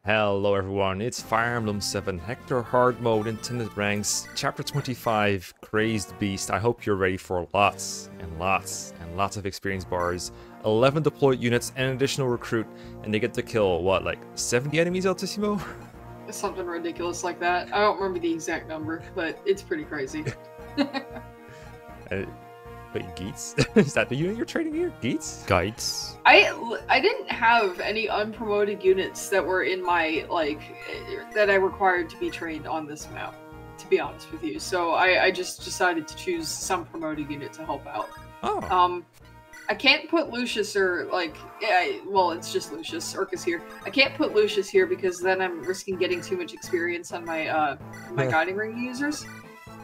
Hello everyone, it's Fire Emblem 7 Hector Mode Intended Ranks, Chapter 25, Crazed Beast. I hope you're ready for lots and lots and lots of experience bars, 11 deployed units, and an additional recruit, and they get to kill, what, like 70 enemies, Altissimo? Something ridiculous like that. I don't remember the exact number, but it's pretty crazy. Wait, Geetz? Is that the unit you're trading here? Geetz? Geetz? I didn't have any unpromoted units that were in my, that I required to be trained on this map, to be honest with you. So I just decided to choose some promoted unit to help out. Oh. I can't put Lucius or, well, it's just Lucius. Urk is here. I can't put Lucius here because then I'm risking getting too much experience on my, my guiding ring users.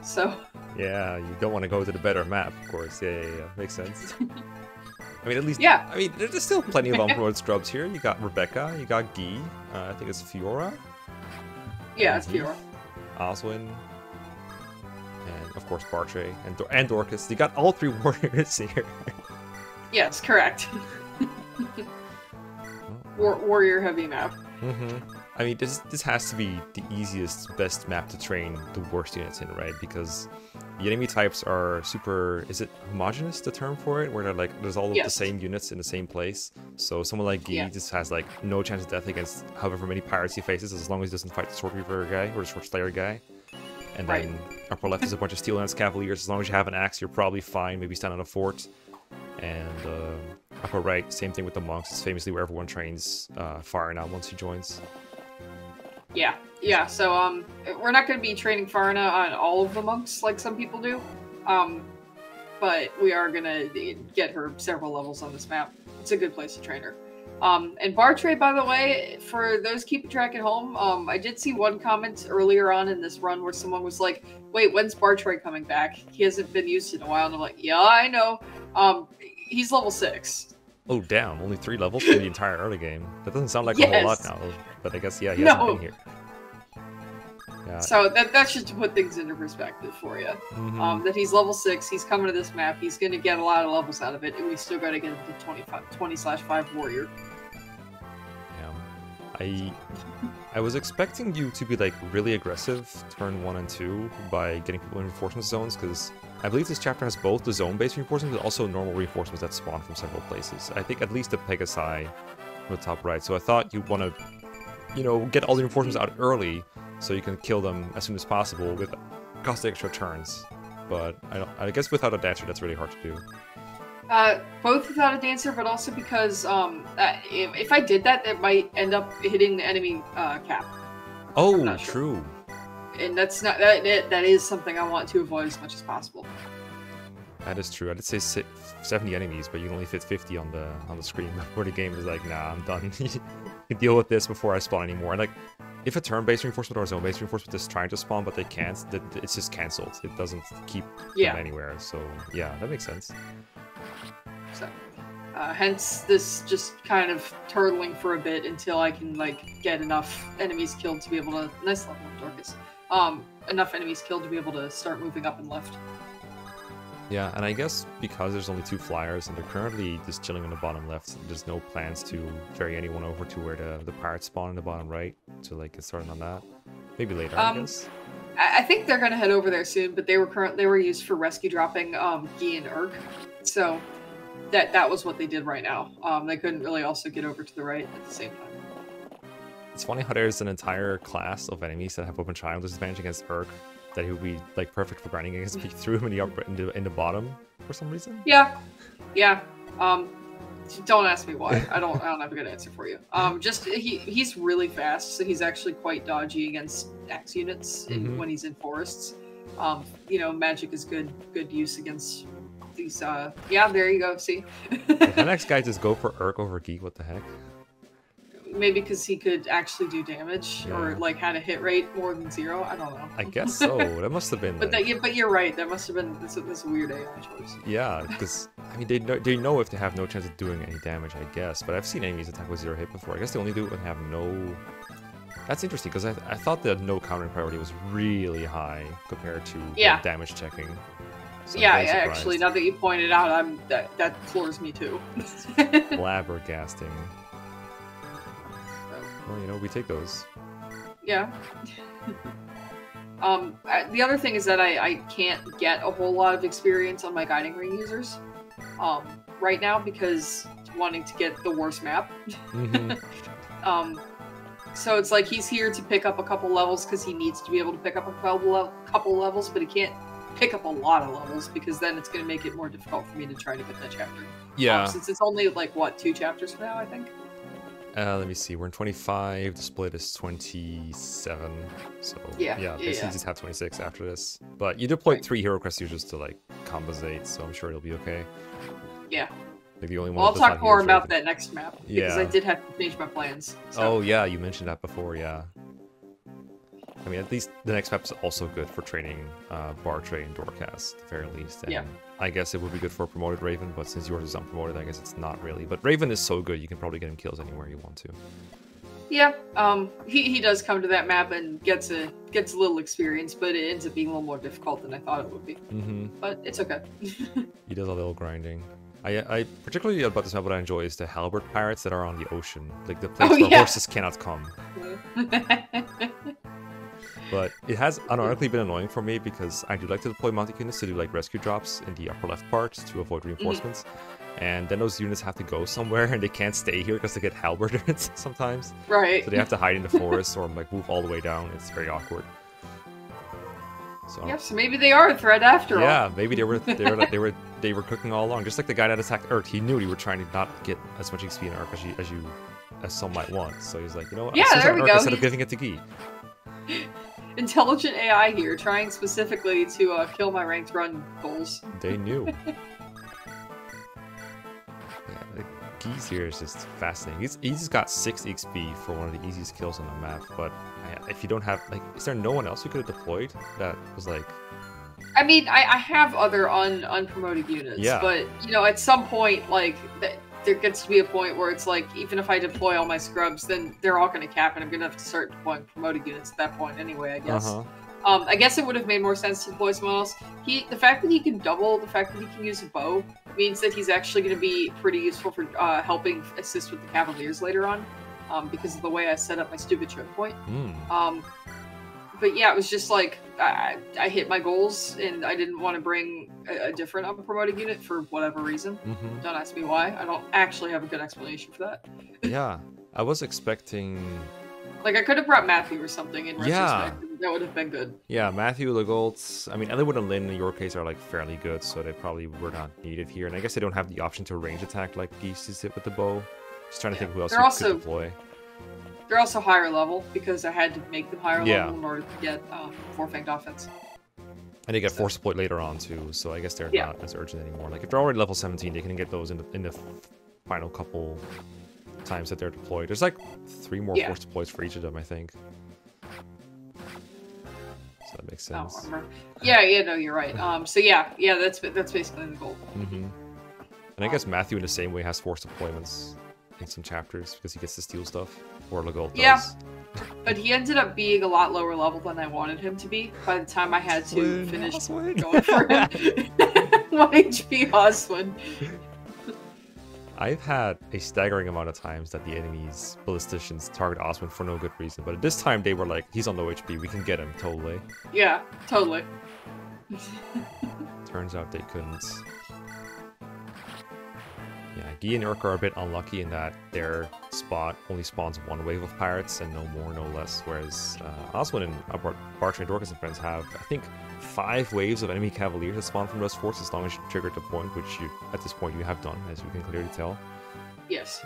So... Yeah, you don't want to go to the better map, of course. Yeah. Makes sense. I mean, at least... Yeah. I mean, there's still plenty of unpromoted scrubs here. You got Rebecca, you got Guy, I think it's Fiora. Yeah, it's Fiora. Oswin. And, of course, Bartray and Dorcas. You got all three warriors here. Yes, correct. Warrior heavy map. I mean, this has to be the easiest, best map to train the worst units in, right? Because the enemy types are super... Is it homogenous, the term for it? Where they're like, there's all of the same units in the same place. So someone like Guy just has like no chance of death against however many pirates he faces, as long as he doesn't fight the Sword Reaver guy or the Sword Slayer guy. And then upper left is a bunch of Steel Lance Cavaliers. As long as you have an axe, you're probably fine. Maybe stand on a fort. And upper right, same thing with the monks. It's famously where everyone trains Fire now once he joins. Yeah, so, we're not going to be training Farna on all of the monks like some people do, but we are going to get her several levels on this map. It's a good place to train her. And Bartray, by the way, for those keeping track at home, I did see one comment earlier on in this run where someone was like, wait, when's Bartray coming back? He hasn't been used in a while, and I'm like, yeah, I know. He's level 6. Oh, damn. Only 3 levels for the entire early game. That doesn't sound like a whole lot now, but I guess, yeah, he hasn't been here. Yeah. So that's just to put things into perspective for you. That he's level 6, he's coming to this map, he's going to get a lot of levels out of it, and we still got to get him to 20/5 warrior. Yeah. I was expecting you to be, like, really aggressive turn 1 and 2 by getting people in reinforcement zones, because I believe this chapter has both the zone-based reinforcements but also normal reinforcements that spawn from several places. I think at least the Pegasi on the top right, so I thought you'd want to, you know, get all the reinforcements out early so you can kill them as soon as possible with costing extra turns. But I guess without a dancer, that's really hard to do. Both without a dancer, but also because if I did that, it might end up hitting the enemy cap. Oh, true. And that's not that is something I want to avoid as much as possible. That is true. I did say 70 enemies, but you can only fit 50 on the screen before the game is like, nah, I'm done. You deal with this before I spawn anymore. And like, if a turn-based reinforcement or a zone-based reinforcement is trying to spawn but they can't, it's just cancelled. It doesn't keep them anywhere. So yeah, that makes sense. So, hence this just kind of turtling for a bit until I can like get enough enemies killed to be able to nice level of Dorcas. Enough enemies killed to be able to start moving up and left. Yeah, and I guess because there's only 2 flyers and they're currently just chilling in the bottom left, there's no plans to ferry anyone over to where the pirates spawn in the bottom right to like get started on that. Maybe later, I guess. I think they're gonna head over there soon, but they were used for rescue dropping Guy and Urk, so that was what they did right now. They couldn't really also get over to the right at the same time. It's funny how there's an entire class of enemies that have open triangle disadvantage against Urk that he would be like perfect for grinding against. If he threw him in the upper in the bottom for some reason. Yeah. Don't ask me why. I don't have a good answer for you. Just he's really fast, so he's actually quite dodgy against axe units when he's in forests. You know, magic is good use against these. Yeah, there you go. See. Did the next guy just go for Urk over Geek? What the heck? Maybe because he could actually do damage, or like had a hit rate more than 0. I don't know. I guess so. That must have been. But you're right. That must have been this a weird AI choice. Yeah, because I mean they know if they have no chance of doing any damage, I guess. But I've seen enemies attack with 0 hit before. I guess they only do it when they have no. That's interesting because I thought the no countering priority was really high compared to damage checking. So yeah, actually, now that you pointed out, that floors me too. Flabbergasting. Well, you know, we take those. Yeah. The other thing is that I can't get a whole lot of experience on my guiding ring users right now because wanting to get the worst map. So it's like he's here to pick up a couple levels because he needs to be able to pick up a couple levels, but he can't pick up a lot of levels because then it's going to make it more difficult for me to try to get that chapter. Yeah. Since it's only like, what, 2 chapters from now, I think? Let me see. We're in 25. The split is 27. So yeah, basically just have 26 after this. But you deployed 3 Hero Crest users to like compensate, so I'm sure it'll be okay. Yeah. Like the only one. Well, I'll talk more about that next map because I did have to change my plans. So. Oh yeah, you mentioned that before. Yeah. I mean, at least the next map's also good for training Bar Tray and Doorcast, at the very least. And I guess it would be good for promoted Raven, but since yours is unpromoted, I guess it's not really. But Raven is so good, you can probably get him kills anywhere you want to. Yeah, he does come to that map and gets a little experience, but it ends up being a little more difficult than I thought it would be. But it's okay. He does a little grinding. I particularly about this map, what I enjoy is the halberd pirates that are on the ocean, like the place where horses cannot come. But it has ironically been annoying for me because I do like to deploy mounted units to do like rescue drops in the upper left part to avoid reinforcements. And then those units have to go somewhere and they can't stay here because they get halberded sometimes. Right. So they have to hide in the forest or like move all the way down. It's very awkward. So, yeah, so maybe they are a threat after all. Yeah, maybe they were cooking all along. Just like the guy that attacked Earth, he knew you were trying to not get as much XP in Earth as some might want. So he's like, you know what? Yeah, there we go. Instead of giving it to Geetz. Intelligent AI here, trying specifically to kill my ranked run goals. They knew. Geetz here is just fascinating. He's just got 6 XP for one of the easiest kills on the map, but if you don't have, like, is there no one else you could have deployed that was like... I mean, I have other unpromoted units, but, you know, at some point, like, there gets to be a point where it's like, even if I deploy all my scrubs, then they're all going to cap, and I'm going to have to start deploying promoted units at that point anyway, I guess. I guess it would have made more sense to deploy someone else. The fact that he can double, the fact that he can use a bow, means that he's actually going to be pretty useful for helping assist with the Cavaliers later on, because of the way I set up my stupid choke point. But yeah, it was just like, I hit my goals, and I didn't want to bring a different unpromoted unit for whatever reason. Don't ask me why. I don't actually have a good explanation for that. Yeah, I was expecting... Like, I could have brought Matthew or something in retrospect. That would have been good. Yeah, Matthew, Legoltz. I mean, Elwood and Lynn, in your case, are, like, fairly good, so they probably were not needed here. And I guess they don't have the option to range attack like Geetz did with the bow. Just trying to think who else you could deploy. They're also higher level, because I had to make them higher level in order to get Four-Fanged offense. And they get force deployed later on, too, so I guess they're not as urgent anymore. Like, if they're already level 17, they can get those in the final couple times that they're deployed. There's like 3 more force deploys for each of them, I think. So that makes sense. Yeah, no, you're right. So yeah, that's basically the goal. And I guess Matthew in the same way has force deployments in some chapters because he gets to steal stuff, or Legolt does. Yeah, but he ended up being a lot lower level than I wanted him to be by the time I had to finish going for him. 1 HP Oswin. I've had a staggering amount of times that the enemy's ballisticians target Oswin for no good reason, but at this time they were like, he's on low HP, we can get him, totally. Yeah, totally. Turns out they couldn't. Yeah, Guy and Urk are a bit unlucky in that their spot only spawns 1 wave of pirates and no more, no less, whereas Oswin and Bartray, Dorcas and friends have, I think, 5 waves of enemy cavaliers that spawn from those forts as long as you trigger the point, which you, at this point, you have done, as you can clearly tell. Yes.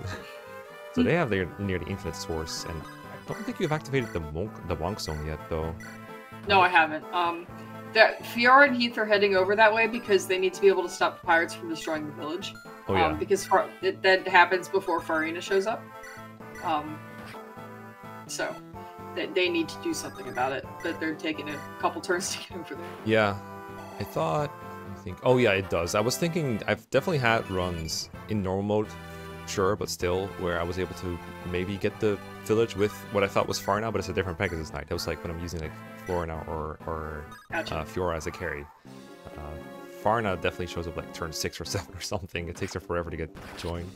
So they have their near the infinite source, and I don't think you've activated the Wonk Zone yet, though. No, I haven't. That Fiora and Heath are heading over that way because they need to be able to stop the pirates from destroying the village. Oh, yeah. Because that happens before Farina shows up. So they need to do something about it, but they're taking a couple turns to get over there. Yeah. I think... Oh, yeah, it does. I was thinking... I've definitely had runs in normal mode, sure, but still, where I was able to maybe get the village with what I thought was Farina, but it's a different Pegasus Knight. That was like when I'm using like Florina or Fiora as a carry. Farina definitely shows up like turn 6 or 7 or something. It takes her forever to get joined.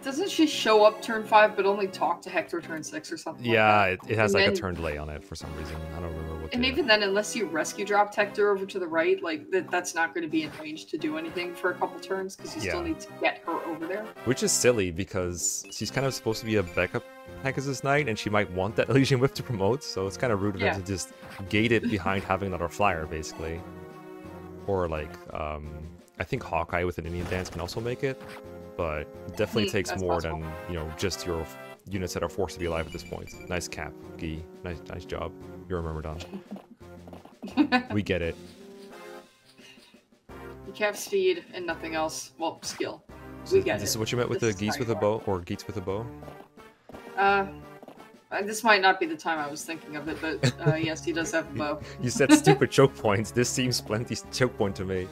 Doesn't she show up turn 5 but only talk to Hector turn 6 or something? Yeah, like it has and like then, a turn delay on it for some reason. I don't remember what. And even then, unless you rescue drop Hector over to the right, like that's not going to be in range to do anything for a couple turns because you still need to get her over there. Which is silly because she's kind of supposed to be a backup Pegasus Knight, and she might want that Elysian Whip to promote. So it's kind of rude of them to just gate it behind having another flyer, basically. Or like, I think Hawkeye with an Indian Dance can also make it. But it definitely takes more than, you know, just your units that are forced to be alive at this point. Nice cap, Gee. Nice job. You're a Myrmidon. We get it. You cap speed and nothing else. Well, skill. We get it. This is what you meant with the Geetz with a bow? Or Geetz with a bow? This might not be the time I was thinking of it, but yes, he does have a bow. You said stupid choke points. This seems plenty choke point to me.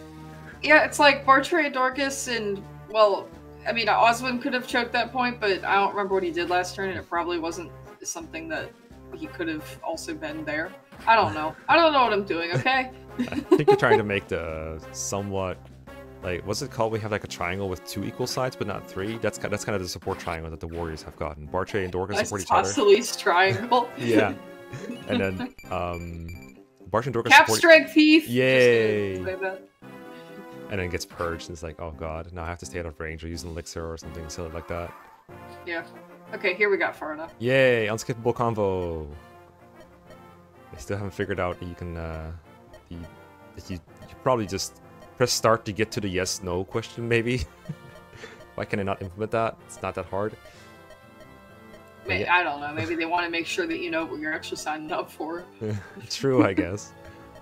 Yeah, it's like Bartray, Dorcas, and, well... I mean, Oswin could have choked that point, but I don't remember what he did last turn, and it probably wasn't something that he could have also been there. I don't know. I don't know what I'm doing, okay? I think you're trying to make the somewhat, like, what's it called? We have like a triangle with 2 equal sides, but not 3. That's kind of the support triangle that the Warriors have gotten. Bartray and Dorcas support each other. Isosceles triangle. Yeah. And then, Bartray and Dorcas Cap support... strength thief! Yay! And then gets purged, and it's like, oh god, now I have to stay out of range or use an elixir or something silly like that. Yeah. Okay, here we got far enough. Yay, unskippable convo! I still haven't figured out that you can, you probably just press start to get to the yes/no question, maybe? Why can I not implement that? It's not that hard. I don't know, maybe they want to make sure that you know what you're actually signing up for. True, I guess.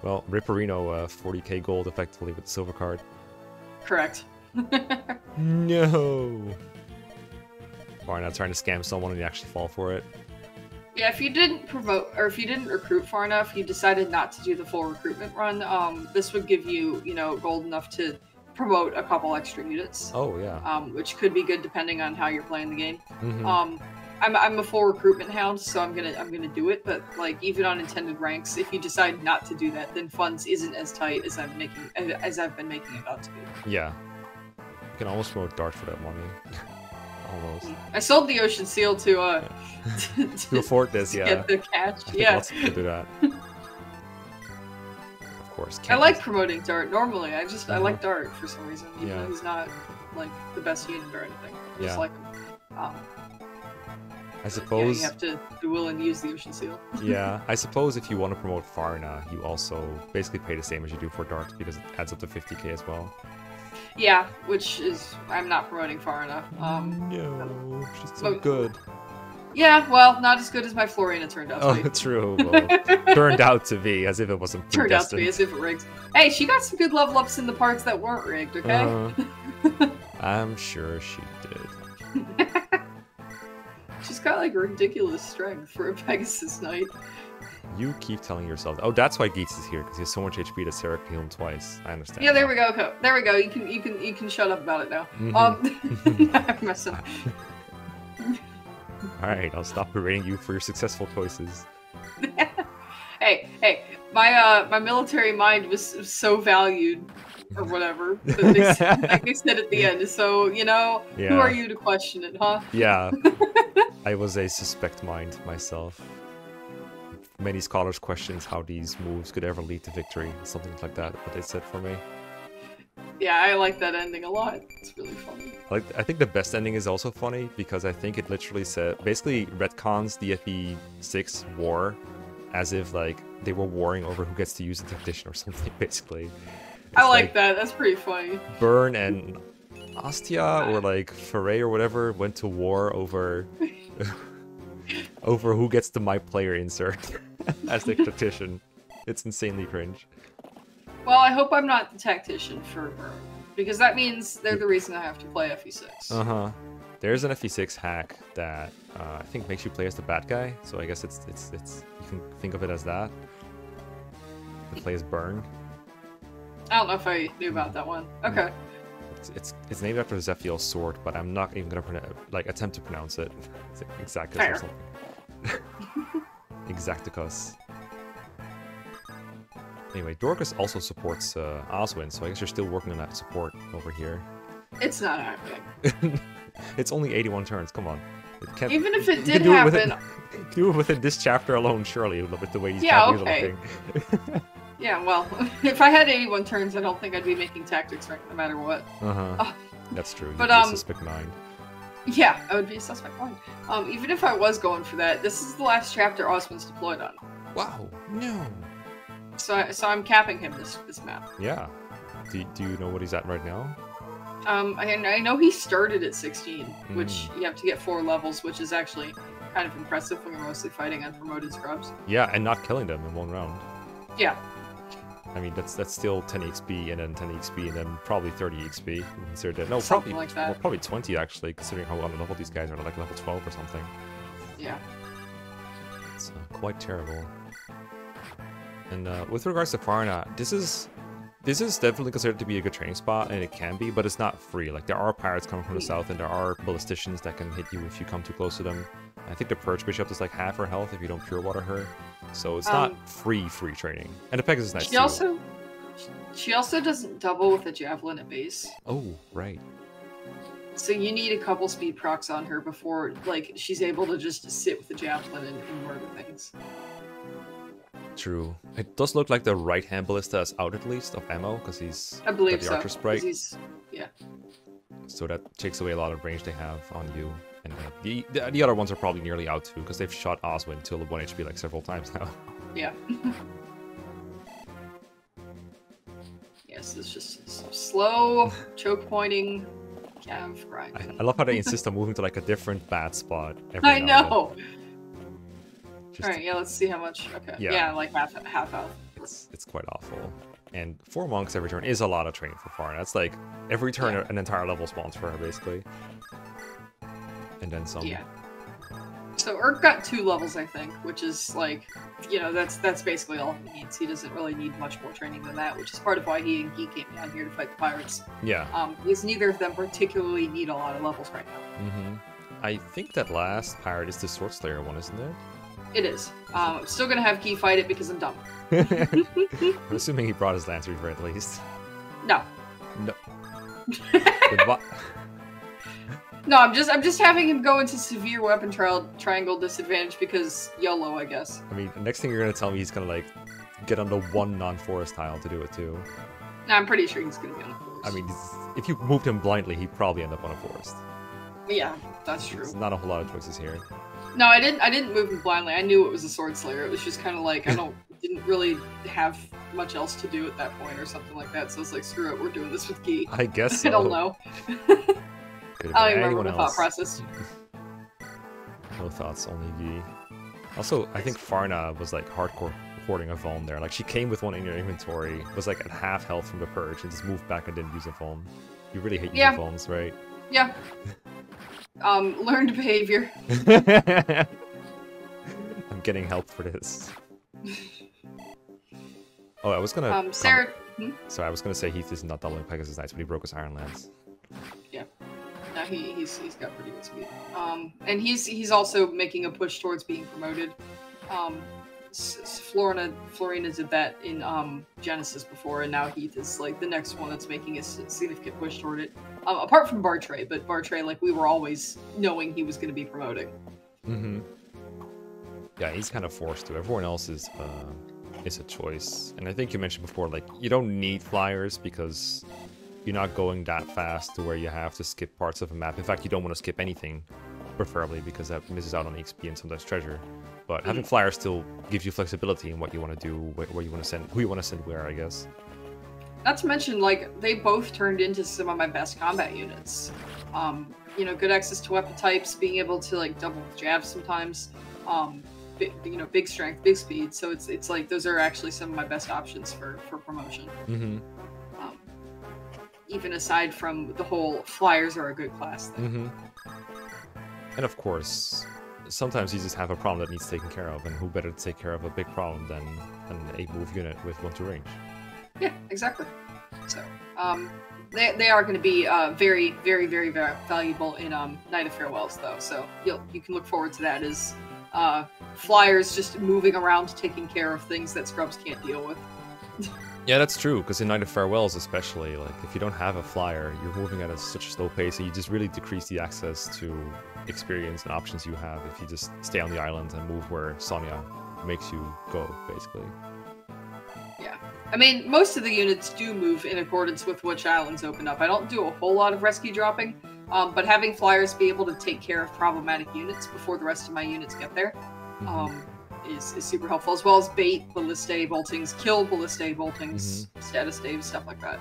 Well, Ripperino, 40k gold effectively with the silver card. Correct. No! Why not trying to scam someone and you actually fall for it? Yeah, if you didn't promote, or if you didn't recruit far enough, you decided not to do the full recruitment run, this would give you, you know, gold enough to promote a couple extra units. Oh, yeah. Which could be good depending on how you're playing the game. Mm-hmm. I'm a full recruitment hound, so I'm gonna do it. But like even on intended ranks, if you decide not to do that, then funds isn't as tight as I've been making it out to be. Yeah, you can almost promote Dart for that money. Almost. I sold the Ocean Seal to to afford this. Yeah. Get the cash. Yeah. Lots of people do that. Of course. I like promoting Dart normally. I like Dart for some reason, even though he's not like the best unit or anything. I just like him. I suppose... Yeah, you have to be willing to use the Ocean Seal. Yeah, I suppose if you want to promote Farna, you also basically pay the same as you do for Dart, because it adds up to 50k as well. Yeah, which is... I'm not promoting Farna. No, she's so good. Yeah, well, not as good as my Florina turned out to be. Oh, true. Well, turned out to be, as if it wasn't predestined. Turned out to be, as if it rigged. Hey, she got some good level ups in the parts that weren't rigged, okay? I'm sure she did. She's got like ridiculous strength for a Pegasus Knight. You keep telling yourself. Oh, that's why Geetz is here, because he has so much HP that Sarah can heal him twice. I understand. Yeah, there we go. There we go. You can shut up about it now. I'm messing. All right, I'll stop berating you for your successful choices. Hey, my military mind was so valued, or whatever, that like they said at the end. So you know, who are you to question it, huh? Yeah, I was a suspect mind myself. Many scholars questions how these moves could ever lead to victory, something like that. What they said for me. Yeah, I like that ending a lot. It's really funny. I think the best ending is also funny because I think it literally said basically retcons the FE6 war as if like they were warring over who gets to use the tactician or something. Basically, it's I like that. That's pretty funny. Byrne and Ostia or like Foray or whatever went to war over over who gets the my player insert as the tactician. It's insanely cringe. Well, I hope I'm not the tactician for Byrne, because that means they're the reason I have to play FE6. There's an FE6 hack that I think makes you play as the bad guy, so I guess it's you can think of it as that. You play as Byrne. I don't know if I knew about that one. Okay. It's named after Zephiel's sword, but I'm not even gonna attempt to pronounce it. It's like Exactus or something. Exacticus. Anyway, Dorcas also supports Oswin, so I guess you're still working on that support over here. It's not happening. It's only 81 turns. Come on. It can't, even if it did happen, do it within this chapter alone, surely, with the way these yeah, okay. Yeah, well, if I had 81 turns, I don't think I'd be making tactics rank no matter what. That's true. But you'd be a suspect 9. Yeah, I would be a suspect 9. Even if I was going for that, this is the last chapter Osmond's deployed on. Wow, no. So I'm capping him this map. Yeah. Do you know what he's at right now? I know he started at 16, which you have to get 4 levels, which is actually kind of impressive when you're mostly fighting unpromoted scrubs. Yeah, and not killing them in one round. Yeah. I mean, that's still 10 XP and then 10 XP and then probably 30 XP. Consider that. No, something probably like that. Well, probably 20 actually, considering how on level these guys are, like level 12 or something. Yeah. It's quite terrible. And with regards to Farna, this is definitely considered to be a good training spot, and it can be, but it's not free. Like, there are pirates coming from the south, and there are ballisticians that can hit you if you come too close to them. I think the Purge Bishop is like half her health if you don't Pure Water her. So it's not free training. And the Pegasus is nice too. She also doesn't double with a Javelin at base. Oh, right. So you need a couple speed procs on her before, like, she's able to just sit with the Javelin and murder things. True. It does look like the right-hand ballista is out at least of ammo, because he's I believe got the Archer Sprite. Yeah. So that takes away a lot of range they have on you. And the other ones are probably nearly out too, because they've shot Oswin till 1 HP like several times now. Yeah. Yes, it's just so slow, choke pointing, cav grinding. I love how they insist on moving to like a different bat spot. I know! Alright, yeah, let's see how much. Okay. Yeah, like half health. It's quite awful. And 4 monks every turn is a lot of training for Farna. That's like every turn an entire level spawns for her, basically. And then some. Yeah. So Urk got 2 levels, I think, which is like, you know, that's basically all he needs. He doesn't really need much more training than that, which is part of why he and Gee came down here to fight the pirates. Yeah. Because neither of them particularly need a lot of levels right now. I think that last pirate is the Sword Slayer one, isn't it? It is. I'm still gonna have Gee fight it because I'm dumb. I'm assuming he brought his Lance Reaver at least. No. No. No, I'm just having him go into severe weapon triangle disadvantage because YOLO, I guess. I mean, the next thing you're gonna tell me he's gonna like get on the 1 non-forest tile to do it too. No, I'm pretty sure he's gonna be on a forest. I mean, if you moved him blindly, he'd probably end up on a forest. Yeah, that's true. There's not a whole lot of choices here. No, I didn't move him blindly. I knew it was a Sword Slayer. It was just kind of like didn't really have much else to do at that point or something like that. So it's like, screw it, we're doing this with Gee. I guess so. I don't know. I don't even remember the thought process. No thoughts, only Gee. Also, I think Farna was like hardcore hoarding a Vuln there. Like, she came with one in your inventory, was like at half health from the Purge, and just moved back and didn't use a Vuln. You really hate using Vulns, right? Yeah. Learned behavior. I'm getting help for this. Oh, I was gonna. Sarah. So I was gonna say Heath is not doubling Pegasus Knights, but he broke his Iron Lance. Yeah. No, he's got pretty good speed. And he's also making a push towards being promoted. Florina did that in Genesis before, and now Heath is like the next one that's making a significant push toward it. Apart from Bartray, but Bartray, like, we were always knowing he was going to be promoting. Yeah, he's kind of forced to. Everyone else is a choice. And I think you mentioned before, like, you don't need flyers because you're not going that fast to where you have to skip parts of a map. In fact, you don't want to skip anything, preferably, because that misses out on XP and sometimes treasure. But having flyers still gives you flexibility in what you want to do, where you want to send, who you want to send where, I guess. Not to mention, like, they both turned into some of my best combat units. You know, good access to weapon types, being able to, like, double jabs sometimes. Big strength, big speed. So it's like, those are actually some of my best options for promotion. Even aside from the whole flyers are a good class thing. And of course, sometimes you just have a problem that needs taken care of, and who better to take care of a big problem than an 8-move unit with 1-2 range? Yeah, exactly. So, they are going to be very, very, very, very valuable in Night of Farewells, though. So you can look forward to that as flyers just moving around, taking care of things that scrubs can't deal with. Yeah, that's true, because in Night of Farewells especially, like, if you don't have a flyer, you're moving at such a slow pace, so you just really decrease the access to experience and options you have if you just stay on the island and move where Sonya makes you go, basically. Yeah. I mean, most of the units do move in accordance with which islands open up. I don't do a whole lot of rescue dropping, but having flyers be able to take care of problematic units before the rest of my units get there, is super helpful, as well as bait ballistae boltings, kill ballistae boltings, status staves, stuff like that.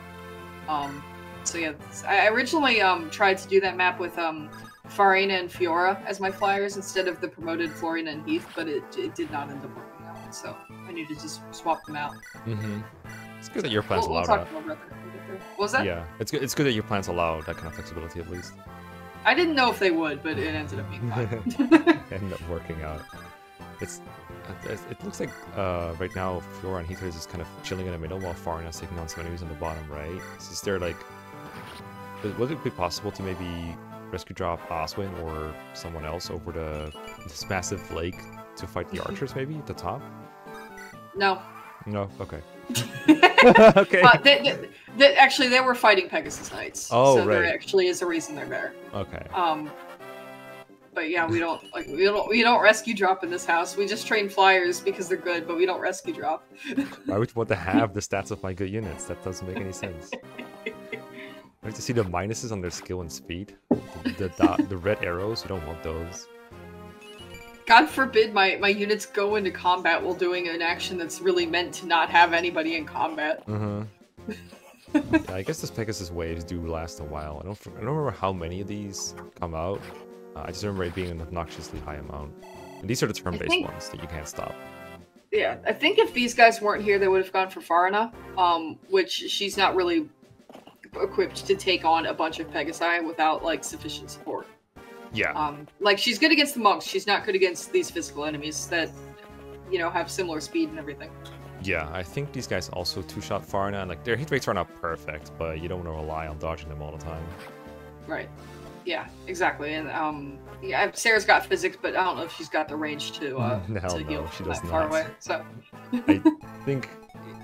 So yeah, I originally tried to do that map with Farina and Fiora as my flyers instead of the promoted Florina and Heath, but it did not end up working out, so I need to just swap them out. It's good that your plans allow that. What was that? Yeah, it's good that your plans allow that kind of flexibility at least. I didn't know if they would, but it ended up being fine. Ended up working out. It looks like right now Fiora and Heath are just kind of chilling in the middle while Farina's taking on some enemies on the bottom right. Is there like, would it be possible to maybe rescue drop Oswin or someone else over this massive lake to fight the archers maybe at the top? No. No? Okay. Okay. Actually, they were fighting Pegasus Knights. Oh, so right. there actually is a reason they're there. Okay. But yeah, we don't rescue drop in this house. We just train flyers because they're good, but we don't rescue drop. Why would you want to have the stats of my good units? That doesn't make any sense. I have to see the minuses on their skill and speed. The red arrows, you don't want those. God forbid my units go into combat while doing an action that's really meant to not have anybody in combat. Yeah, I guess this Pegasus waves do last a while. I don't remember how many of these come out. I just remember it being an obnoxiously high amount. And these are the turn-based ones that you can't stop. Yeah, I think if these guys weren't here, they would have gone for Farina, which she's not really equipped to take on a bunch of Pegasi without, like, sufficient support. Yeah. Like, she's good against the monks. She's not good against these physical enemies that, you know, have similar speed and everything. Yeah, I think these guys also two-shot Farina, and, like, their hit rates are not perfect, but you don't want to rely on dodging them all the time. Right. Yeah, exactly. And yeah, Sarah's got physics, but I don't know if she's got the range to heal she does that far not. away. So I think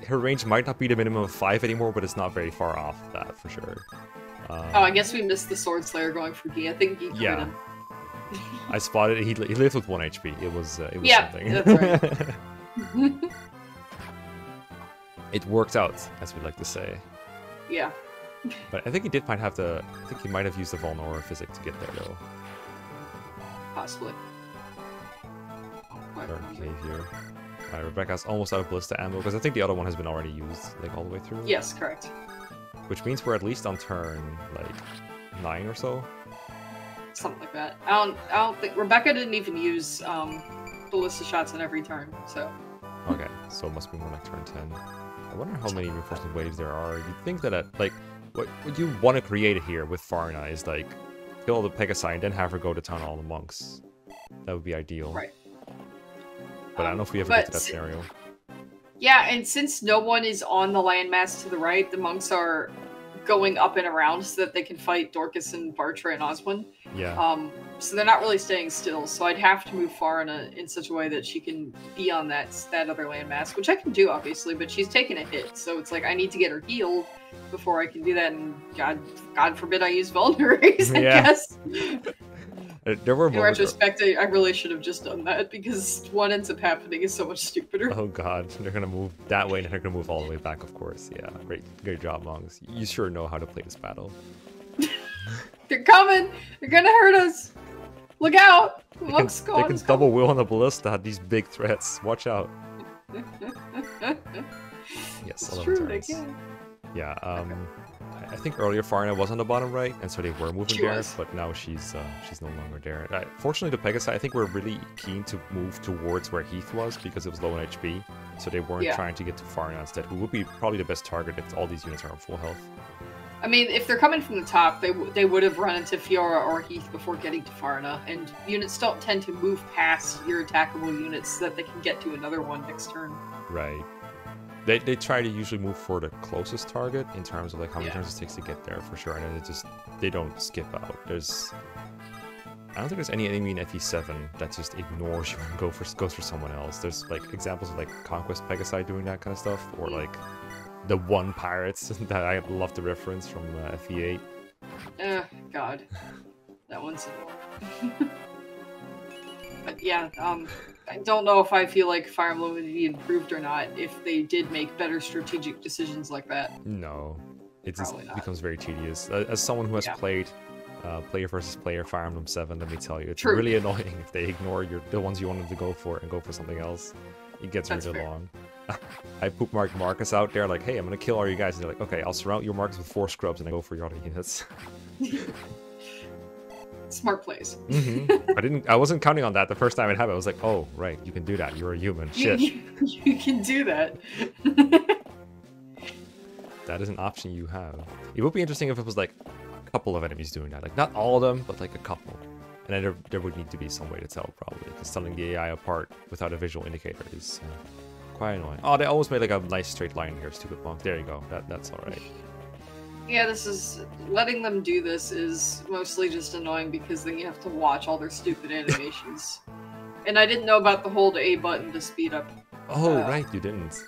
her range might not be the minimum of 5 anymore, but it's not very far off that for sure. Oh, I guess we missed the Sword Slayer going for Gee. I think Gee crit him. I spotted it. He lived with 1 HP. It was something. That's right. It worked out, as we like to say. Yeah. But I think he did might have I think he might have used the Vulnora physic to get there though. Possibly. Dark Cave here. Rebecca's almost out of ballista ammo because I think the other one has been already used like all the way through. Yes, correct. Which means we're at least on turn like 9 or so. Something like that. I don't think Rebecca didn't even use ballista shots on every turn, so. Okay, so it must be more like turn 10. I wonder how many reinforcement waves there are. You'd think that what you want to create here with Farina is like kill the Pegasi and then have her go to town all the monks. That would be ideal. Right. But I don't know if we ever get to that scenario. Yeah, and since no one is on the landmass to the right, the monks are going up and around so that they can fight Dorcas and Bartra and Oswin. Yeah. So they're not really staying still. So I'd have to move Farina in such a way that she can be on that other landmass, which I can do obviously, but she's taken a hit. So it's like I need to get her healed before I can do that. And God forbid I use vulneraries, I guess. There were in retrospect, I really should have just done that because what ends up happening is so much stupider. Oh god, they're gonna move that way and they're gonna move all the way back, of course. Yeah, great job, monks. You sure know how to play this battle. They're coming! They're gonna hurt us! Look out! Monks they can double wheel on the ballista, these big threats. Watch out. Yes, it's true, they can. Yeah, I think earlier Farina was on the bottom right, and so they were moving there, but now she's no longer there. Fortunately, the Pegasi, I think, were really keen to move towards where Heath was because it was low on HP, so they weren't trying to get to Farina instead, who would be probably the best target if all these units are on full health. I mean, if they're coming from the top, they would have run into Fiora or Heath before getting to Farina, and units don't tend to move past your attackable units so that they can get to another one next turn. Right. They try to usually move for the closest target in terms of like how many turns it takes to get there for sure, and they don't skip out. I don't think there's any enemy in FE7 that just ignores you and goes for someone else. There's like examples of like Conquest Pegasi doing that kind of stuff, or like the one pirates that I love to reference from FE8. God. That one's annoying. But yeah, I don't know if I feel like Fire Emblem would be improved or not if they did make better strategic decisions like that. No. It just Probably not. becomes very tedious. As someone who has played player versus player Fire Emblem 7, let me tell you, it's True. really annoying if they ignore the ones you wanted to go for and go for something else. It gets really long. I poop Marcus out there like, hey, I'm gonna kill all you guys. And they're like, okay, I'll surround your Marcus with 4 scrubs and I go for your other units. Smart plays. I wasn't counting on that the first time it happened. I was like, oh, right, you can do that. You're a human. Shit. You can do that. That is an option you have. It would be interesting if it was like a couple of enemies doing that. Like, not all of them, but like a couple. And then there would need to be some way to tell, probably. Because telling the AI apart without a visual indicator is quite annoying. Oh, they almost made like a nice straight line here, stupid monk. There you go. That's alright. Yeah, letting them do this is mostly just annoying because then you have to watch all their stupid animations. And I didn't know about the hold A button to speed up. Oh, right, you didn't.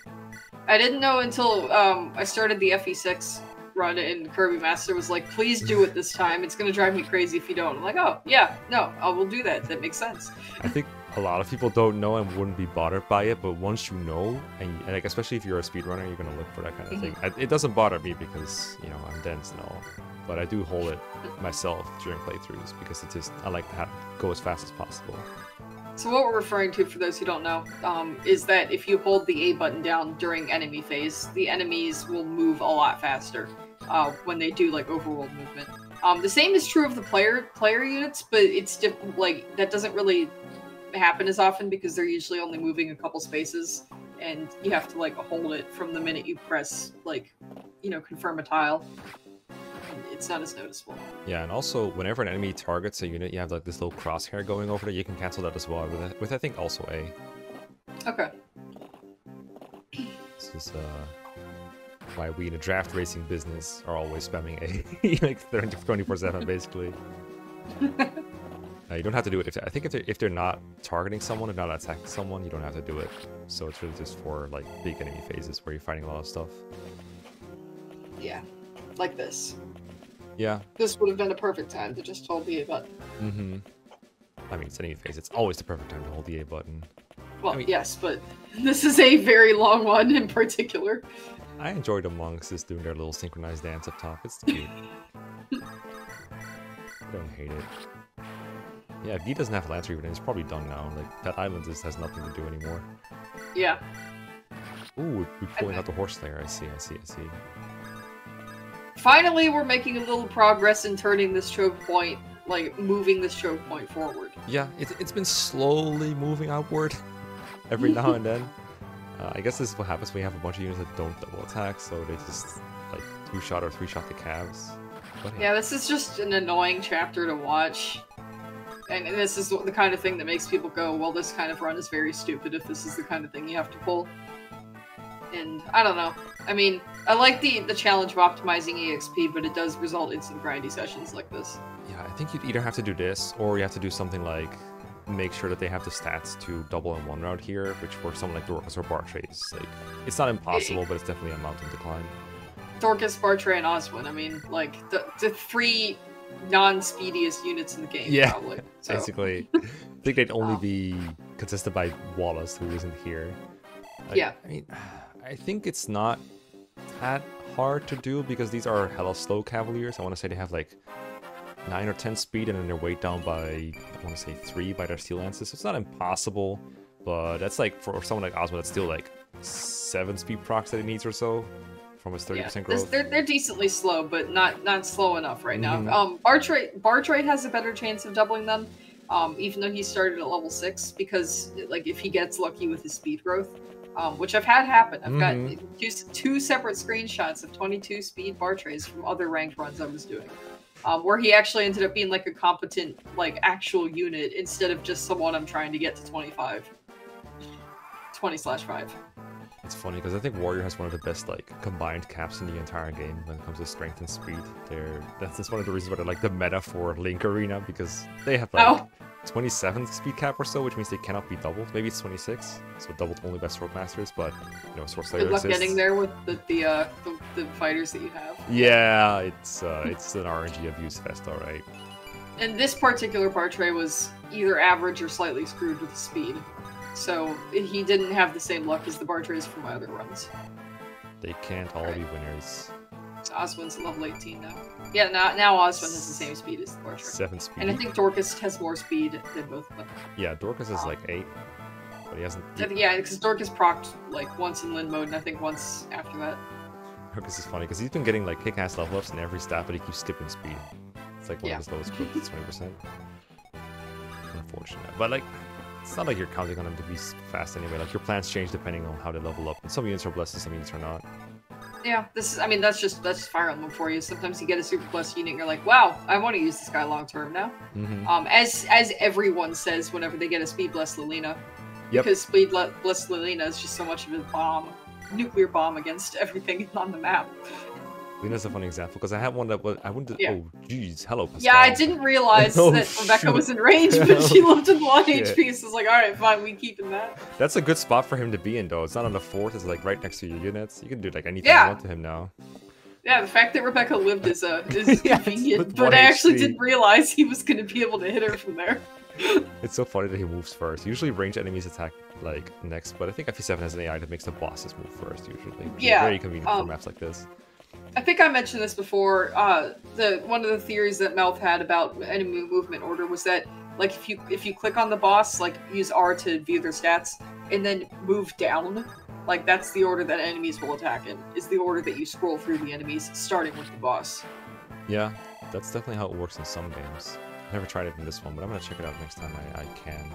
I didn't know until I started the FE6 run and Kirby Master was like, please do it this time. It's going to drive me crazy if you don't. I'm like, oh, yeah, no, I will do that. That makes sense. I think a lot of people don't know and wouldn't be bothered by it, but once you know, and like, especially if you're a speedrunner, you're going to look for that kind of thing. It doesn't bother me because, you know, I'm dense and all, but I do hold it myself during playthroughs because I like to go as fast as possible. So what we're referring to, for those who don't know, is that if you hold the A button down during enemy phase, the enemies will move a lot faster when they do like overworld movement. The same is true of the player units, but it's like that doesn't really happen as often because they're usually only moving a couple spaces, and you have to like hold it from the minute you press like, you know, confirm a tile. It's not as noticeable. Yeah, and also whenever an enemy targets a unit, you have like this little crosshair going over there. You can cancel that as well with I think also A. Okay. This is why we in the draft racing business are always spamming A, like 24/7 basically. You don't have to do it I think if they're not targeting someone and not attacking someone, you don't have to do it. So it's really just for like big enemy phases where you're fighting a lot of stuff. Yeah, like this. Yeah. This would have been a perfect time to just hold the A button. I mean, it's enemy phase. It's always the perfect time to hold the A button. Well, I mean, yes, but this is a very long one in particular. I enjoy the monks just doing their little synchronized dance up top. It's cute. I don't hate it. Yeah, if he doesn't have Lancer even, it's probably done now. Like, that island just has nothing to do anymore. Yeah. Ooh, we're pulling out the horse there. I see. Finally, we're making a little progress in turning this choke point, like, moving this choke point forward. Yeah, it's been slowly moving outward every now and then. I guess this is what happens when you have a bunch of units that don't double attack, so they just, like, 2-shot or 3-shot the calves. But, yeah, this is just an annoying chapter to watch. And this is the kind of thing that makes people go, well, this kind of run is very stupid if this is the kind of thing you have to pull. And, I don't know. I mean, I like the challenge of optimizing EXP, but it does result in some grindy sessions like this. Yeah, I think you'd either have to do this, or you have to do something like make sure that they have the stats to double in one round here, which for someone like Dorcas or Bartray is like, it's not impossible, but it's definitely a mountain to climb. Dorcas, Bartray, and Oswin, I mean, like, the 3 non-speediest units in the game, yeah, probably. So. Basically. I think they'd only be consisted by Wallace, who isn't here. Like, yeah. I mean, I think it's not that hard to do because these are hella slow Cavaliers. I want to say they have like 9 or 10 speed and then they're weighed down by, I want to say 3 by their steel lances. So it's not impossible, but that's like, for someone like Oswald, that's still like 7 speed procs that he needs or so from his 30% growth. They're decently slow, but not slow enough right now. Bartray has a better chance of doubling them, even though he started at level 6, because like if he gets lucky with his speed growth, which I've had happen. I've got 2 separate screenshots of 22 speed Bartrays from other ranked runs I was doing, where he actually ended up being like a competent, like, actual unit instead of just someone I'm trying to get to 20/5. It's funny because I think Warrior has one of the best like combined caps in the entire game when it comes to strength and speed. That's just one of the reasons why I like the meta for Link Arena, because they have like 27th speed cap or so, which means they cannot be doubled. Maybe it's 26, so doubled only by Sword Masters, but you know, Sword Slayer Good luck exists. getting there with the fighters that you have. Yeah, it's an RNG abuse fest, all right. And this particular portrait was either average or slightly screwed with the speed, so he didn't have the same luck as the Bartrays from my other runs. They can't all be winners. So Oswin's level 18 now. Yeah, now Oswin has the same speed as the Bartray. 7 speed. And I think Dorcas has more speed than both of them. Yeah, Dorcas is like 8, but he hasn't... Yeah, because Dorcas procced like once in Lin mode, and I think once after that. Dorcas is funny, because he's been getting like kick-ass level ups in every stat, but he keeps skipping speed. It's like one of his lowest quotes, it's 20%. Unfortunate. But like, it's not like you're counting on him to be fast anyway. Like, your plans change depending on how they level up. And some units are blessed and some units are not. Yeah, that's just Fire Emblem for you. Sometimes you get a super blessed unit and you're like, wow, I want to use this guy long term now. As everyone says whenever they get a speed blessed Lilina. Yep. Because speed blessed Lilina is just so much of a bomb. Nuclear bomb against everything on the map. Lina's a funny example, because I had one that was... I wouldn't... Yeah. Oh, jeez. Hello, Pascal. Yeah, I didn't realize that Rebecca was in range, but she lived in 1 HP, so it's like, alright, fine, we keeping that. That's a good spot for him to be in, though. It's not on the 4th, it's like right next to your units. You can do like anything you want to him now. Yeah, the fact that Rebecca lived is Yeah, convenient, but I actually didn't realize he was going to be able to hit her from there. It's so funny that he moves first. Usually ranged enemies attack like next, but I think FE7 has an AI that makes the bosses move first usually. Which is very convenient for maps like this. I think I mentioned this before. One of the theories that Melf had about enemy movement order was that, like, if you click on the boss, like, use R to view their stats, and then move down, like, that's the order that enemies will attack in. Is the order that you scroll through the enemies, starting with the boss. Yeah, that's definitely how it works in some games. I've never tried it in this one, but I'm gonna check it out next time I can.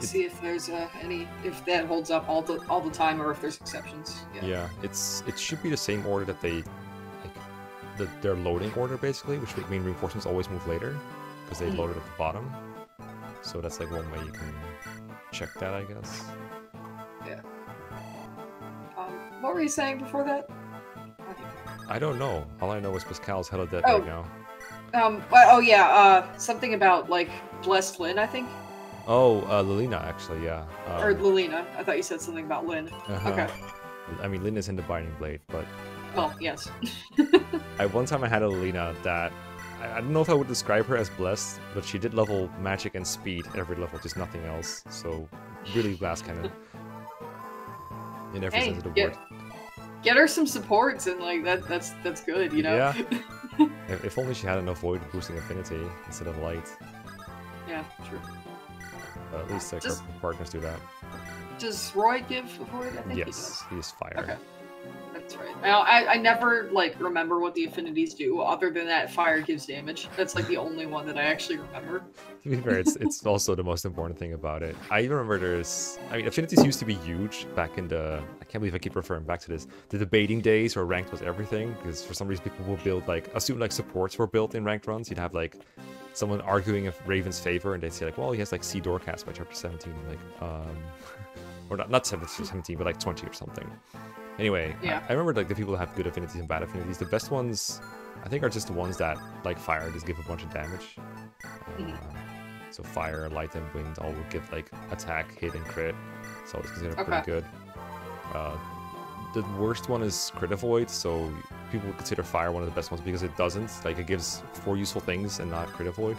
See if there's if that holds up all the time, or if there's exceptions. Yeah, it should be the same order that they their loading order basically, which would mean reinforcements always move later because they loaded at the bottom. So that's like one way you can check that, I guess. Yeah. What were you saying before that? I don't know. All I know is Pascal's hella dead right now. Oh yeah. Something about like Blessed Lin, I think. Oh, Lilina, actually, yeah. Or Lilina. I thought you said something about Lin. Okay. I mean, Lin is in the Binding Blade, but... Well, yes. One time I had a Lilina that... I don't know if I would describe her as blessed, but she did level magic and speed every level, just nothing else. So, really blast cannon. In every sense of the word. Get her some supports, and like that's good, you know? Yeah. If only she had enough void boosting affinity instead of light. Yeah, true. At least our partners do that. Does Roy give a void? I think yes, he is fire. Okay, that's right. Now I never like remember what the affinities do, other than that fire gives damage. That's like the only one that I actually remember. To be fair, it's also the most important thing about it. I even remember affinities used to be huge back in the... I can't believe I keep referring back to this. The debating days where ranked was everything, because for some reason people will build like... Assume like supports were built in ranked runs. You'd have like someone arguing in Raven's favor, and they'd say like, well, he has like C Doorcast by chapter 17, like, or not 17, but like 20 or something. Anyway, yeah. I remember like the people that have good affinities and bad affinities. The best ones, I think, are just the ones that, like fire, just give a bunch of damage. So fire, light, and wind all will give like attack, hit, and crit. So it's considered pretty good. The worst one is crit avoid, so people would consider fire one of the best ones because it doesn't. Like, it gives 4 useful things and not crit avoid.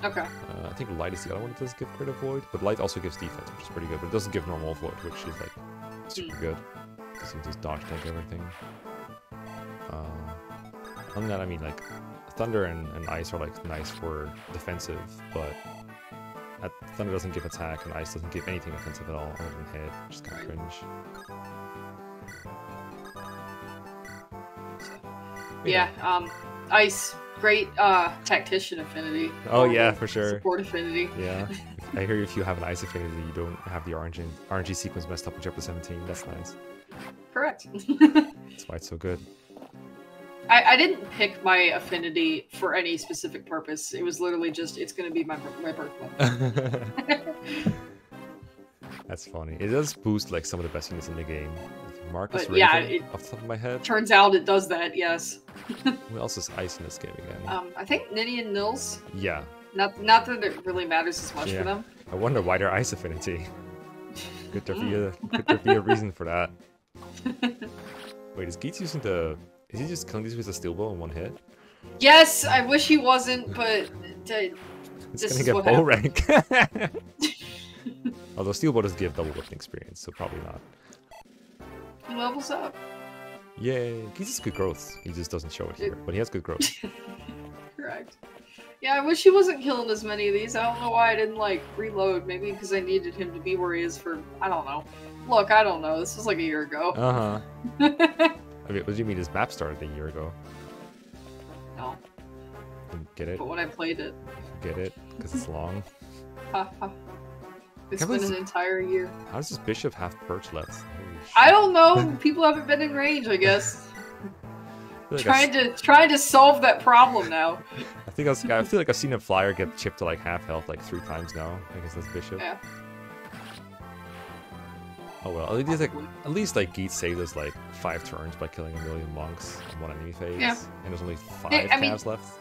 Okay. I think light is the other one that does give crit avoid, but light also gives defense, which is pretty good, but it doesn't give normal avoid, which is like super good. Because you just dodge tank everything. Other than that, I mean, like, thunder and ice are like nice for defensive, but thunder doesn't give attack and ice doesn't give anything offensive at all other than hit, which is kind of cringe. Yeah, ice, great tactician affinity. Oh yeah, for sure. Support affinity. Yeah. I hear if you have an ice affinity, you don't have the RNG sequence messed up in chapter 17. That's nice. Correct. That's why it's so good. I didn't pick my affinity for any specific purpose. It was literally just, it's going to be my birth month. That's funny. It does boost like some of the best units in the game. Marcus Raven, yeah, off the top of my head. Turns out it does that, yes. Who else is ice in this game again? I think Ninian Nils. Yeah, Not that it really matters as much for them. I wonder why their ice affinity. Could there be a reason for that? Wait, is Geetz using the... Is he just killing these with a steel bow in one hit? Yes, I wish he wasn't, but it's gonna get bow rank. Although steel bow does give double weapon experience, so probably not. He levels up. Yay! Geetz has good growth. He just doesn't show it here, but he has good growth. Correct. Yeah, I wish he wasn't killing as many of these. I don't know why I didn't, like, reload. Maybe because I needed him to be where he is for... I don't know. Look, I don't know. This was like a year ago. Uh-huh. I mean, what do you mean his map started a year ago? No. Get it? But when I played it. Get it? Because it's long. Ha ha. It's been an entire year. How does this bishop have perch left? I don't know. People haven't been in range, I guess. Like trying to solve that problem now. I feel like I've seen a flyer get chipped to like half health like 3 times now. I guess that's bishop. Yeah. Oh well, at least like Geetz saved us like 5 turns by killing 1 million monks in one enemy phase. Yeah. And there's only 5 calves left.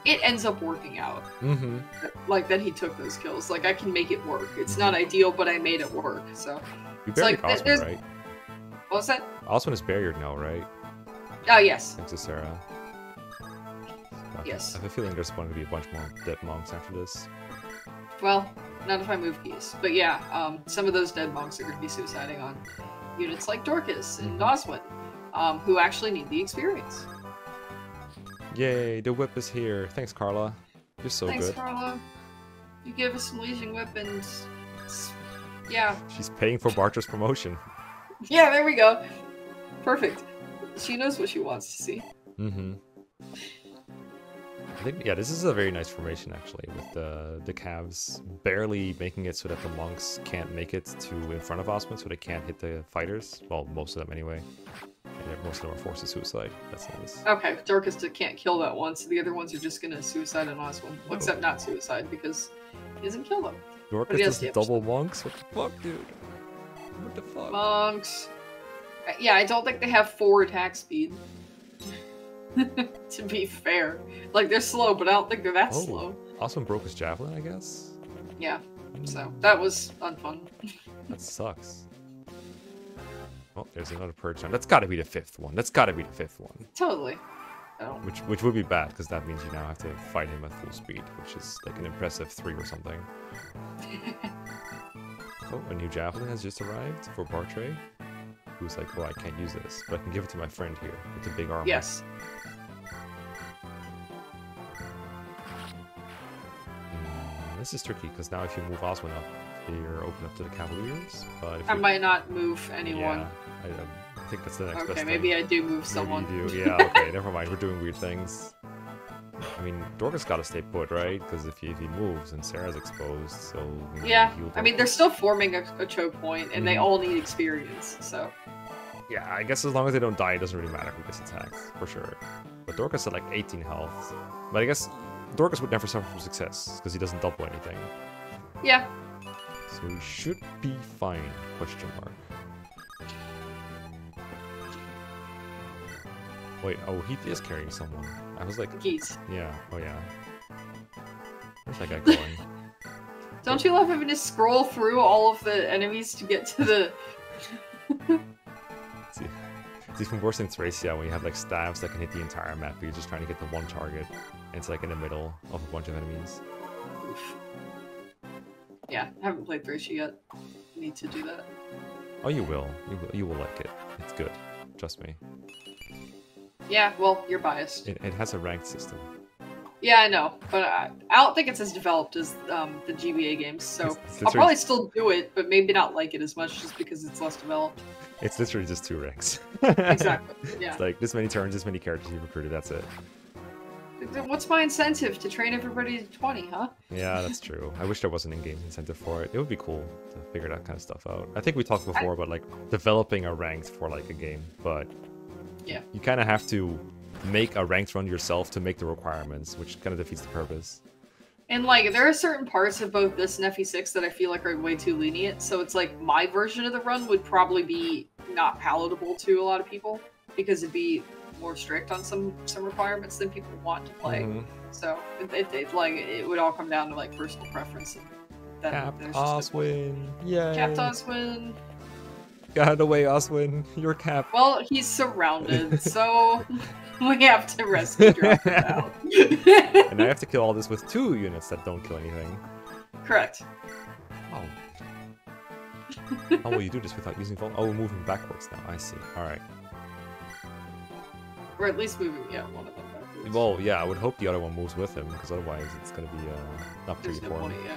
It ends up working out. Mm-hmm. Like that he took those kills. Like I can make it work. It's not ideal, but I made it work. So. You buried like, Osman, right? What was that? Osman is buried now, right? Oh yes. Thanks to Sarah. Yes. I have a feeling there's going to be a bunch more dead monks after this. Well, not if I move keys. But yeah, some of those dead monks are going to be suiciding on units like Dorcas and Oswin, who actually need the experience. Yay, the whip is here. Thanks, Carla. You're so good. Thanks, Carla. You gave us some legion weapons. Yeah. She's paying for Barter's promotion. Yeah, there we go. Perfect. She knows what she wants to see. Mm-hmm. I think, yeah, this is a very nice formation, actually, with the calves barely making it so that the monks can't make it to in front of Osman, so they can't hit the fighters. Well, most of them anyway. And most of them are forced to suicide. That's nice. Okay, Dorcas can't kill that one, so the other ones are just gonna suicide on Osman. Well, except not suicide, because he doesn't kill them. Dorcas does double monks? What the fuck, dude? What the fuck? Monks. Yeah, I don't think they have 4 attack speed. To be fair. Like, they're slow, but I don't think they're that slow. Osman broke his javelin, I guess? Yeah, so that was unfun. That sucks. Oh, there's another purge time. That's gotta be the 5th one. That's gotta be the 5th one. Totally. Which would be bad, because that means you now have to fight him at full speed, which is like an impressive 3 or something. Oh, a new javelin has just arrived for Bartray, who's like, oh, I can't use this, but I can give it to my friend here with the big armor. Yes. This is tricky, because now if you move Osman up, you're open up to the Cavaliers. But if I might not move anyone. Yeah, I think that's the next best thing. thing. Okay, maybe I do move someone. Maybe you do. Yeah, okay, never mind. We're doing weird things. I mean, Dorcas gotta stay put, right? Because if he moves, and Sarah's exposed, so... You know, yeah, I mean, they're still forming a choke point, and they all need experience, so... Yeah, I guess as long as they don't die, it doesn't really matter who gets attacked, for sure. But Dorcas had like 18 health. But I guess Dorcas would never suffer from success, because he doesn't double anything. Yeah. So he should be fine, question mark. Wait, oh, he is carrying someone. I was like... Geetz. Yeah, oh yeah. Where's that guy going? Don't you love having to scroll through all of the enemies to get to the... It's even worse in Thracia when you have like staves that can hit the entire map, but you're just trying to get the one target, and it's like in the middle of a bunch of enemies. Oof. Yeah, I haven't played Thracia yet. Need to do that. Oh, you will. You will like it. It's good. Trust me. Yeah, well, you're biased. It has a ranked system. Yeah, I know, but I don't think it's as developed as the GBA games, so I'll probably still do it, but maybe not like it as much just because it's less developed. It's literally just 2 ranks. Exactly, yeah. It's like, this many turns, this many characters you've recruited, that's it. What's my incentive to train everybody to 20, huh? Yeah, that's true. I wish there was an in-game incentive for it. It would be cool to figure that kind of stuff out. I think we talked before about, like, developing a ranked for, like, a game, but... Yeah. You kind of have to make a ranked run yourself to make the requirements, which kind of defeats the purpose. And, like, there are certain parts of both this and FE6 that I feel like are way too lenient, so it's like, my version of the run would probably be not palatable to a lot of people, because it'd be more strict on some requirements than people want to play. So it would all come down to like personal preference. Capped Oswin, yay! Capped Oswin. Got it away, Oswin. You're capped. Well, he's surrounded, so we have to rescue drop him out. And I have to kill all this with 2 units that don't kill anything. Correct. Oh. How will you do this without using phone? Oh, we're moving backwards now. I see. Alright. Or at least moving, yeah, one of them backwards. Well, yeah, I would hope the other one moves with him, because otherwise it's gonna be not pretty for him. Yeah.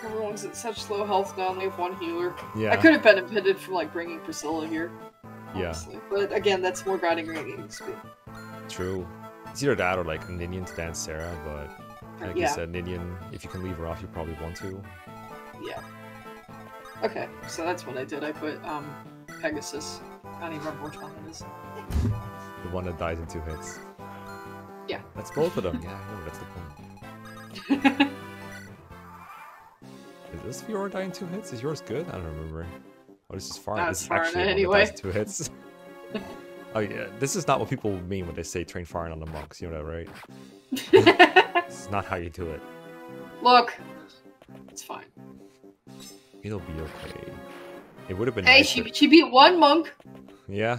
Everyone's at such low health now, and they have 1 healer. Yeah. I could have benefited from like bringing Priscilla here. Honestly. Yeah. But again, that's more guiding ring EXP. True. It's either that or like a Ninian to dance Sarah, but like you said, Ninian, if you can leave her off, you probably want to. Yeah. Okay, so that's what I did. I put Pegasus. I don't even remember which one it is. The one that dies in 2 hits. Yeah. That's both of them. Yeah, I know, that's the point. Is this Fiora die in 2 hits? Is yours good? I don't remember. Oh, this is far. This is actually anyway. 2 hits. Oh yeah, this is not what people mean when they say train firing on the monks. You know that, right? This is not how you do it. Look, it's fine. It'll be okay. It would have been. Hey, nicer. she beat 1 monk. Yeah.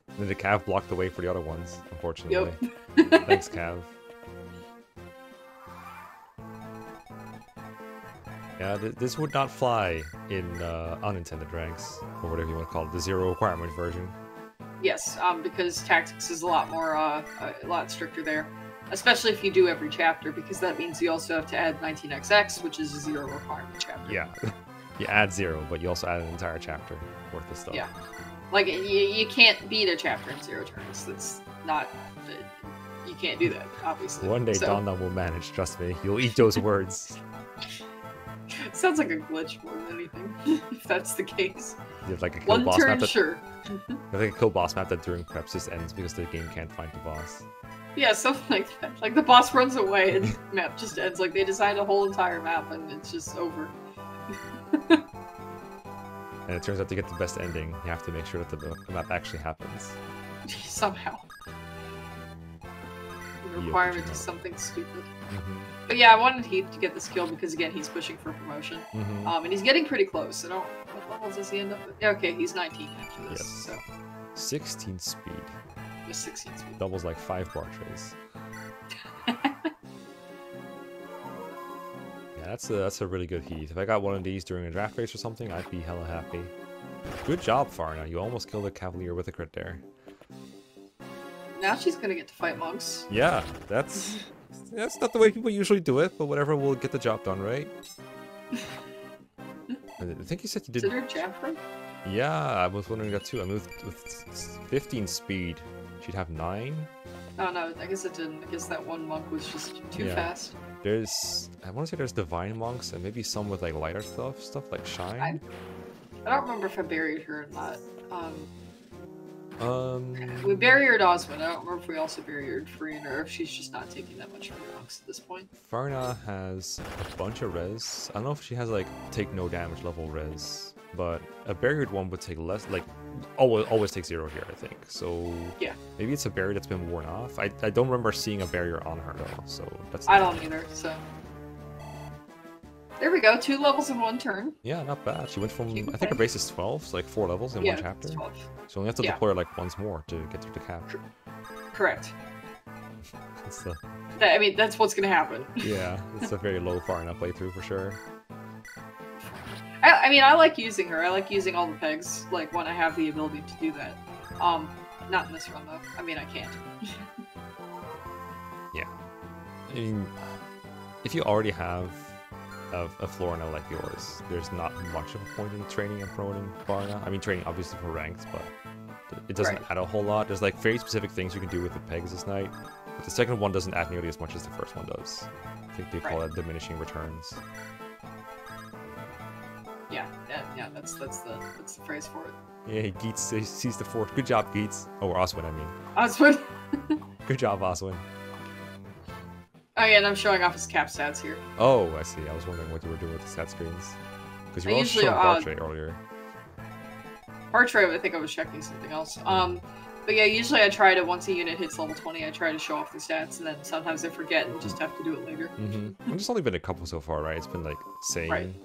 And then the Cav blocked the way for the other ones. Unfortunately. Yep. Thanks, Cav. Yeah, this would not fly in unintended ranks, or whatever you want to call it, the 0 requirement version. Yes, because tactics is a lot more, a lot stricter there. Especially if you do every chapter, because that means you also have to add 19XX, which is a 0 requirement chapter. Yeah, you add 0, but you also add an entire chapter worth of stuff. Yeah, like, you can't beat a chapter in 0 turns. That's not... You can't do that, obviously. One day, Donna will manage, trust me. You'll eat those words. Sounds like a glitch more than anything, if that's the case. You have like a kill boss turn, map that, sure. you have like a kill boss map that during preps just ends because the game can't find the boss. Yeah, something like that. Like the boss runs away and the map just ends. Like they designed a whole entire map and it's just over. And it turns out to get the best ending, you have to make sure that the map actually happens. Somehow. The requirement is something stupid. But yeah, I wanted Heath to get this kill because again, he's pushing for promotion. And he's getting pretty close. I don't... What levels does he end up with? Yeah, okay, he's 19 after this, so... 16 speed. With 16 speed. Doubles like 5 bar trays. Yeah, that's a really good Heath. If I got one of these during a draft race or something, I'd be hella happy. Good job, Farna. You almost killed a Cavalier with a crit there. Now she's gonna get to fight monks. Yeah, that's not the way people usually do it, but whatever will get the job done, right? I think you said you did. Is it her Jaffrey? Yeah, I was wondering that too. I moved with 15 speed. She'd have 9. Oh no, I guess it didn't. I guess that one monk was just too fast. I want to say there's divine monks and maybe some with like lighter stuff like shine. I don't remember if I buried her or not. We buried Osmond. I don't remember if we also buried Farina or if she's just not taking that much from the monks at this point. Farna has a bunch of res. I don't know if she has like take no damage level res, but a barriered one would take less, like always take 0 here, I think. So yeah, maybe it's a barrier that's been worn off. I don't remember seeing a barrier on her though, so that's. I don't either. So there we go, 2 levels in 1 turn. Yeah, not bad. She went from I think her base is 12, so like 4 levels in 1 chapter. 12. So only have to deploy her like once more to get her to cap. Correct. That's the... I mean, that's what's gonna happen. Yeah, it's a very low Farna playthrough for sure. I mean, I like using her. I like using all the pegs, like, when I have the ability to do that. Not in this run, though. I mean, I can't. Yeah. I mean, if you already have a Florina like yours, there's not much of a point in training and promoting Farna. I mean, training obviously for ranks, but it doesn't add a whole lot. There's, like, very specific things you can do with the pegs this night, but the second one doesn't add nearly as much as the first one does. I think they call it diminishing returns. Yeah, that's the phrase for it. Yeah, Geetz sees the force. Good job, Geetz. Oh, or Oswin, I mean. Oswin. Good job, Oswin. Oh yeah, and I'm showing off his cap stats here. Oh, I see. I was wondering what you were doing with the stat screens. Because you were also showing Bartray earlier. Portrait, I think I was checking something else. But yeah, usually I try to, once a unit hits level 20, I try to show off the stats, and then sometimes I forget and just have to do it later. There's only been a couple so far, right? It's been like Sane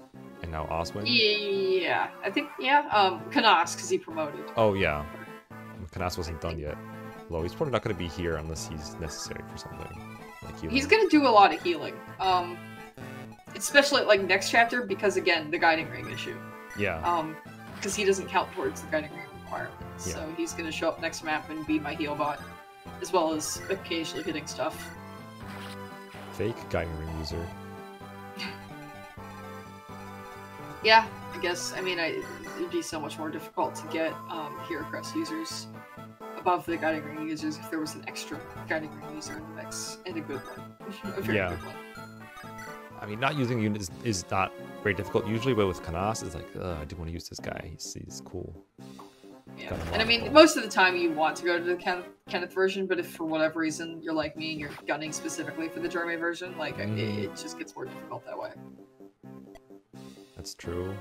and now Oswin. Yeah, I think, Kanas, because he promoted. Oh, yeah. Kanas wasn't done yet. Although he's probably not going to be here unless he's necessary for something. Like healing. He's going to do a lot of healing. Especially, like, next chapter, because, again, the guiding ring issue. Yeah. Because he doesn't count towards the guiding ring requirement. Yeah. So he's going to show up next map and be my heal bot, as well as occasionally hitting stuff. Fake guiding ring user. Yeah, I guess. I mean, it'd be so much more difficult to get Hero Crest users above the guiding ring users if there was an extra guiding ring user in the mix, and a good one. A very good one. I mean, not using units is not very difficult usually, but with Kanas, it's like, I do want to use this guy. He's cool. Yeah, and I mean, most of the time you want to go to the Kenneth version, but if for whatever reason you're like me and you're gunning specifically for the Jerme version, like, it just gets more difficult that way. That's true.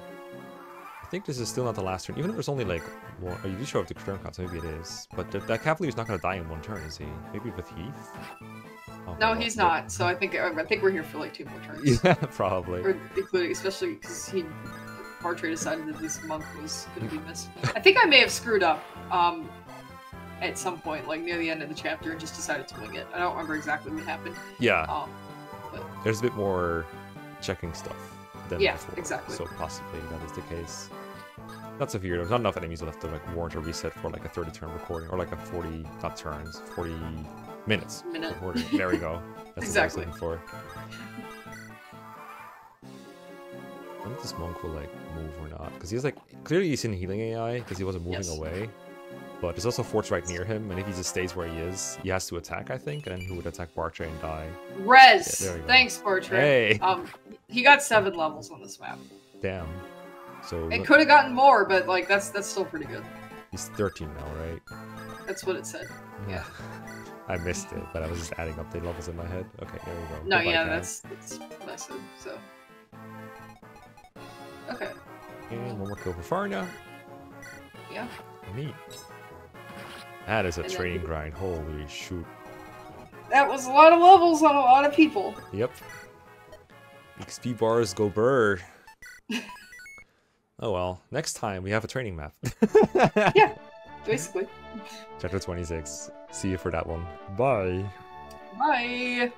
I think this is still not the last turn, even though there's only like one. Oh, you do show up the turn counts, maybe it is. But that Cavalier's not going to die in one turn, is he? Maybe with Heath? Oh, no, he's not. So I think we're here for like 2 more turns. Yeah, probably. Or including, especially because Portrait decided that this monk was going to be missed. I think I may have screwed up at some point, like near the end of the chapter, and just decided to wing it. I don't remember exactly what happened. Yeah. But there's a bit more checking stuff than before. Exactly. So possibly that is the case. Not severe. There's not enough enemies left to like warrant a reset for like a 30-turn recording, or like a 40, not turns, 40 minutes. Recording. There we go. That's exactly what I was looking for. I wonder if this monk will like move or not, because he's like clearly he's in healing AI because he wasn't moving away. But there's also forts right near him, and if he just stays where he is, he has to attack, I think, and then he would attack Bartre and die. Res! Yeah, Thanks, Portrait. Hey! He got 7 levels on this map. Damn. So it could have gotten more, but like that's still pretty good. He's 13 now, right? That's what it said. Yeah. I missed it, but I was just adding update levels in my head. Okay, there we go. No, Goodbye, yeah, Cat. that's what I said, so. Okay. And one more kill for Farna. Yeah. Neat. That is a training grind. Holy shoot. That was a lot of levels on a lot of people. Yep. XP bars go burr. Oh well. Next time we have a training map. Yeah, basically. Chapter 26. See you for that one. Bye. Bye.